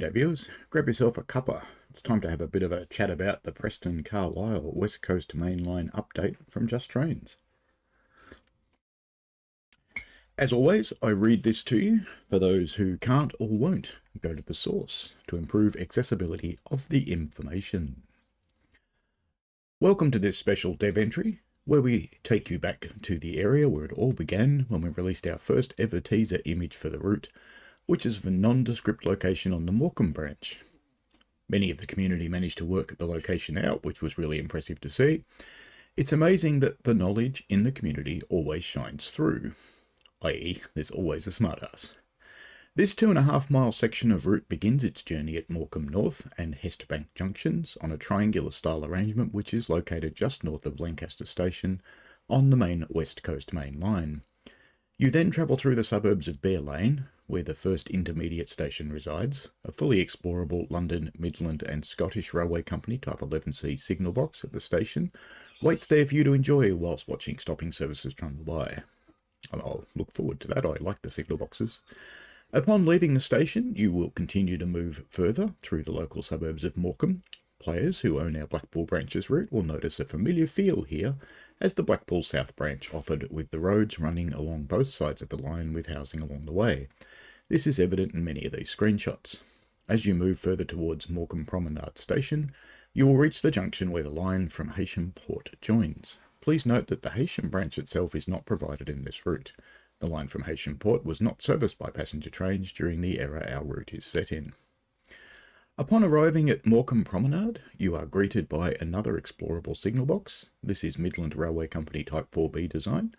G'day viewers, grab yourself a cuppa. It's time to have a bit of a chat about the Preston Carlisle West Coast Main Line update from Just Trains. As always, I read this to you for those who can't or won't go to the source to improve accessibility of the information. Welcome to this special dev entry, where we take you back to the area where it all began when we released our first ever teaser image for the route, which is the nondescript location on the Morecambe Branch. Many of the community managed to work the location out, which was really impressive to see. It's amazing that the knowledge in the community always shines through, i.e. there's always a smartass. This 2.5 mile section of route begins its journey at Morecambe North and Hestbank junctions on a triangular style arrangement which is located just north of Lancaster Station on the main West Coast Main Line. You then travel through the suburbs of Bear Lane, where the first intermediate station resides, a fully explorable London, Midland and Scottish Railway Company Type 11C signal box at the station waits there for you to enjoy whilst watching stopping services trundle by. I'll look forward to that. I like the signal boxes. Upon leaving the station, you will continue to move further through the local suburbs of Morecambe. Players who own our Blackpool Branches route will notice a familiar feel here, as the Blackpool South Branch offered with the roads running along both sides of the line with housing along the way. This is evident in many of these screenshots. As you move further towards Morecambe Promenade Station, you will reach the junction where the line from Heysham Port joins. Please note that the Heysham branch itself is not provided in this route. The line from Heysham Port was not serviced by passenger trains during the era our route is set in. Upon arriving at Morecambe Promenade, you are greeted by another explorable signal box. This is Midland Railway Company Type 4B design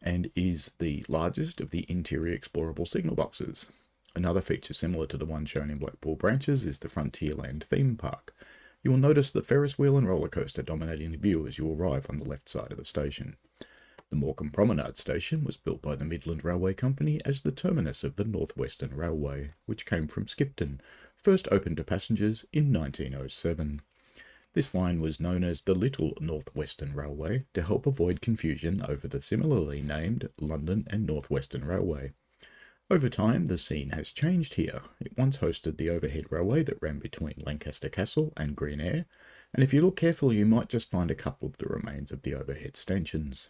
and is the largest of the interior explorable signal boxes. Another feature similar to the one shown in Blackpool Branches is the Frontierland theme park. You will notice the Ferris wheel and roller coaster dominating the view as you arrive on the left side of the station. The Morecambe Promenade Station was built by the Midland Railway Company as the terminus of the North Western Railway, which came from Skipton, first opened to passengers in 1907. This line was known as the Little North Western Railway to help avoid confusion over the similarly named London and North Western Railway. Over time, the scene has changed here. It once hosted the overhead railway that ran between Lancaster Castle and Green Air, and if you look carefully you might just find a couple of the remains of the overhead stanchions.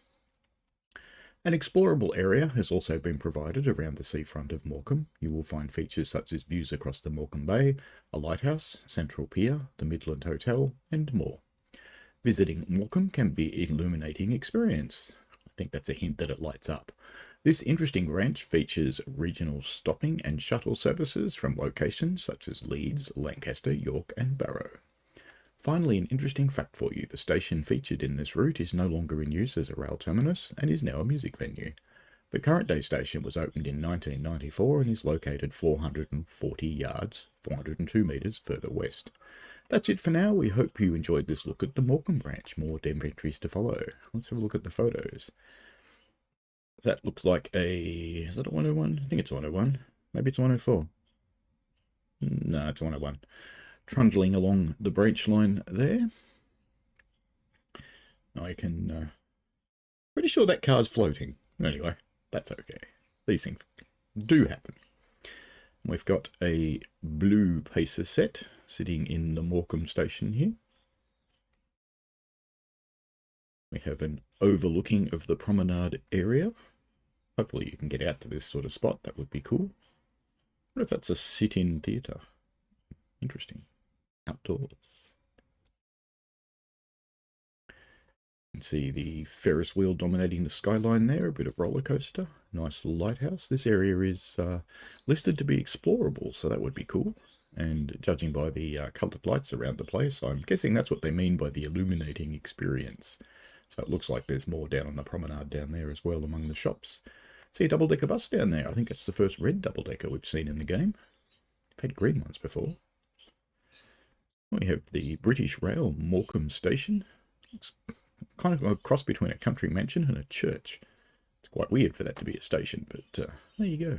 An explorable area has also been provided around the seafront of Morecambe. You will find features such as views across the Morecambe Bay, a lighthouse, Central Pier, the Midland Hotel, and more. Visiting Morecambe can be an illuminating experience. I think that's a hint that it lights up. This interesting branch features regional stopping and shuttle services from locations such as Leeds, Lancaster, York, and Barrow. Finally, an interesting fact for you, the station featured in this route is no longer in use as a rail terminus and is now a music venue. The current day station was opened in 1994 and is located 440 yards, 402 metres further west. That's it for now. We hope you enjoyed this look at the Morecambe Branch. More dev entries to follow. Let's have a look at the photos. That looks like is that a 101? I think it's a 101. Maybe it's a 104. No, it's a 101. Trundling along the branch line there. I can... pretty sure that car's floating. Anyway, that's okay. These things do happen. We've got a blue pacer set sitting in the Morecambe station here. We have an overlooking of the promenade area. Hopefully you can get out to this sort of spot. That would be cool. What if that's a sit-in theatre? Interesting. Outdoors. You can see the Ferris wheel dominating the skyline there, a bit of roller coaster, nice lighthouse. This area is listed to be explorable, so that would be cool. And judging by the coloured lights around the place, I'm guessing that's what they mean by the illuminating experience. So it looks like there's more down on the promenade down there as well among the shops. See a double-decker bus down there. I think it's the first red double-decker we've seen in the game. I've had green ones before. We have the British Rail Morecambe Station. It's kind of a cross between a country mansion and a church. It's quite weird for that to be a station, but there you go.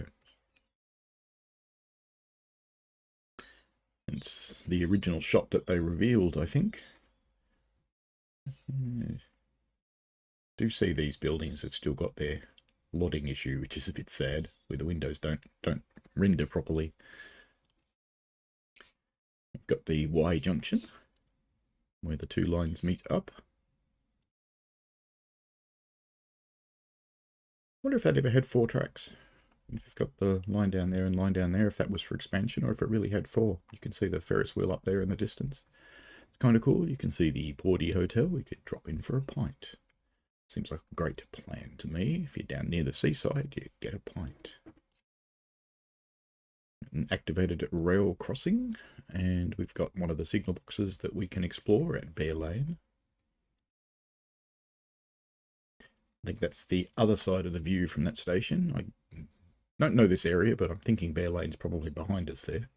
It's the original shot that they revealed, I think. Do see these buildings have still got their lodding issue, which is a bit sad, where the windows don't render properly. We've got the Y junction, where the two lines meet up. I wonder if that ever had 4 tracks. If you've got the line down there and line down there, if that was for expansion or if it really had 4. You can see the Ferris wheel up there in the distance. It's kind of cool. You can see the Porty Hotel. We could drop in for a pint. Seems like a great plan to me. If you're down near the seaside, you get a pint. An activated rail crossing, and we've got one of the signal boxes that we can explore at Bear Lane. I think that's the other side of the view from that station. I don't know this area, but I'm thinking Bear Lane's probably behind us there.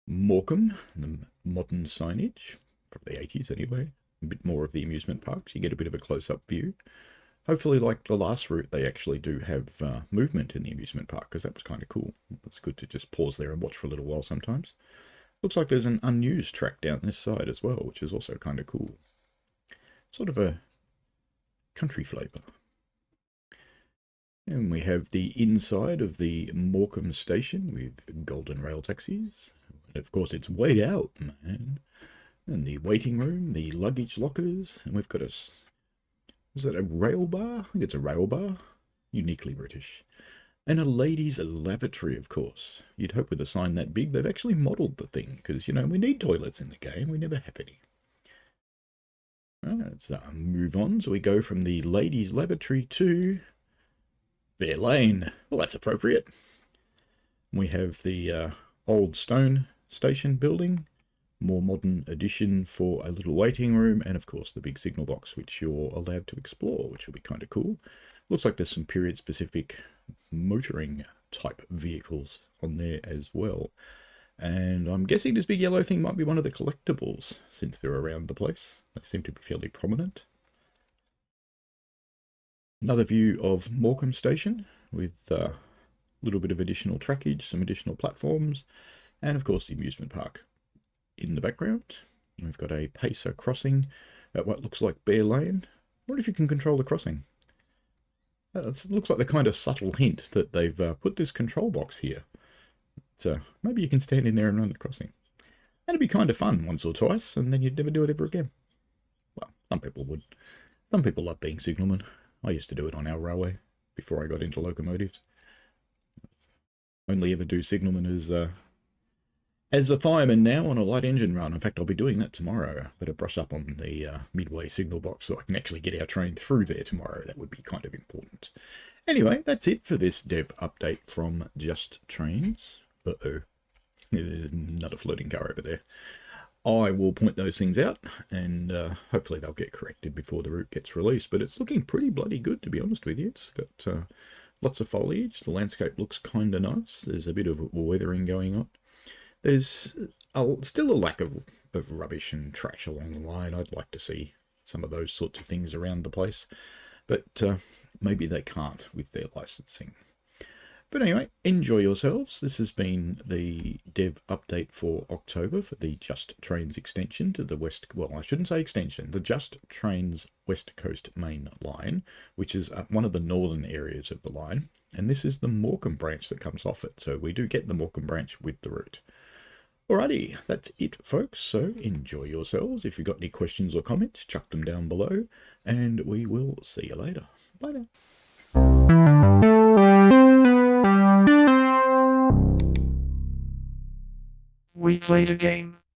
Morecambe, the modern signage, from the 80s anyway. A bit more of the amusement parks. You get a bit of a close-up view. Hopefully, like the last route, they actually do have movement in the amusement park, because that was kind of cool. It's good to just pause there and watch for a little while sometimes. Looks like there's an unused track down this side as well, which is also kind of cool. Sort of a country flavour. And we have the inside of the Morecambe station with golden rail taxis. And of course, it's way out, man. And the waiting room, the luggage lockers, and we've got a... Is that a rail bar? I think it's a rail bar. Uniquely British. And a ladies' lavatory, of course. You'd hope with a sign that big, they've actually modelled the thing, because, you know, we need toilets in the game. We never have any. Let's move on. So we go from the ladies' lavatory to Bear Lane. Well, that's appropriate. We have the old stone station building. More modern addition for a little waiting room, and of course the big signal box which you're allowed to explore, which will be kind of cool. Looks like there's some period specific motoring type vehicles on there as well. And I'm guessing this big yellow thing might be one of the collectibles, since they're around the place. They seem to be fairly prominent. Another view of Morecambe Station with a little bit of additional trackage, some additional platforms, and of course the amusement park in the background. We've got a pacer crossing at what looks like Bear Lane. I wonder if you can control the crossing. It looks like the kind of subtle hint that they've put this control box here. So maybe you can stand in there and run the crossing. That'd be kind of fun once or twice, and then you'd never do it ever again. Well, some people would. Some people love being signalmen. I used to do it on our railway before I got into locomotives. Only ever do signalman as a fireman now on a light engine run. In fact, I'll be doing that tomorrow. Better brush up on the midway signal box so I can actually get our train through there tomorrow. That would be kind of important. Anyway, that's it for this dev update from Just Trains. Uh-oh. There's another floating car over there. I will point those things out, and hopefully they'll get corrected before the route gets released. But it's looking pretty bloody good, to be honest with you. It's got lots of foliage. The landscape looks kind of nice. There's a bit of weathering going on. There's still a lack of rubbish and trash along the line. I'd like to see some of those sorts of things around the place. But maybe they can't with their licensing. But anyway, enjoy yourselves. This has been the dev update for October for the Just Trains extension to the west... Well, I shouldn't say extension. The Just Trains West Coast Main Line, which is one of the northern areas of the line. And this is the Morecambe Branch that comes off it. So we do get the Morecambe Branch with the route. Alrighty, that's it, folks. So enjoy yourselves. If you've got any questions or comments, chuck them down below. And we will see you later. Bye now. We played a game.